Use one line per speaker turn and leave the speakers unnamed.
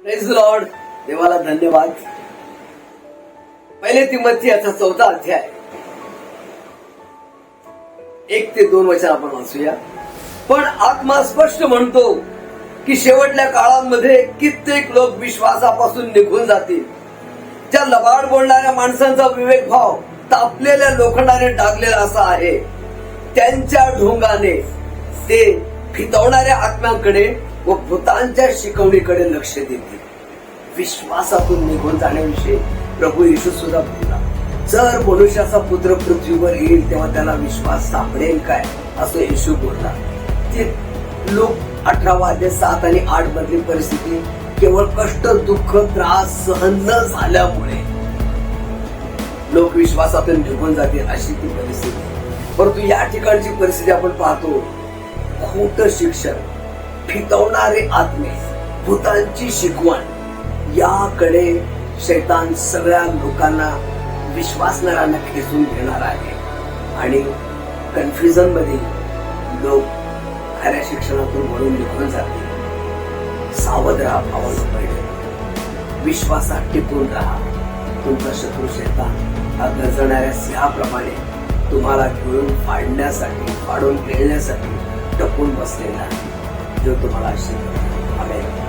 Praise Lord. देवाला धन्यवाद. पहिले तिमोथी याचा 4था अध्याय 1 ते 2 वचन आपण वाचूया. पण आत्मा स्पष्ट म्हणतो की शेवटल्या काळांमध्ये कित्येक लोक विश्वासापासून निघून जातील. ज्या लबाड बोलणाऱ्या माणसांचा विवेक भाव तापलेल्या लोखंडाने डागलेला असा आहे. त्यांच्या ढोंगाने ते फितवणाऱ्या आत्म्यांकडे व भूतांच्या शिकवणीकडे लक्ष देतील. विश्वासातून निघून जाण्याविषयी प्रभू येशू सुद्धा बोलला. जर मनुष्याचा पुत्र पृथ्वीवर येईल तेव्हा त्याला विश्वास सापडेल काय, असं येशू बोलला. ते लोक 18 अध्याय 7 आणि 8 मधली परिस्थिती केवळ कष्ट, दुःख, त्रास सहन न झाल्यामुळे लोक विश्वासातून निघून जातील अशी ती परिस्थिती. परंतु या ठिकाणची परिस्थिती आपण पाहतो. खोट शिक्षण, फितवणारे आत्मे, भूतांची शिकवण याकडे शैतान सगळ्या लोकांना, विश्वासणाऱ्यांना खेचून घेणार आहे आणि कन्फ्युजन मध्ये लोक खऱ्या शिक्षणातून वळून निघून जातील. सावध राहा भावांनो, पहिले विश्वासात टिकून राहा. तुमचा शत्रू शैतान हा गरजणाऱ्या सिंहाप्रमाणे तुम्हाला घेऊन फाडून गिळण्यासाठी टपून बसलेला आहे. जो तुम्हाला आशीर्वाद. आमेन.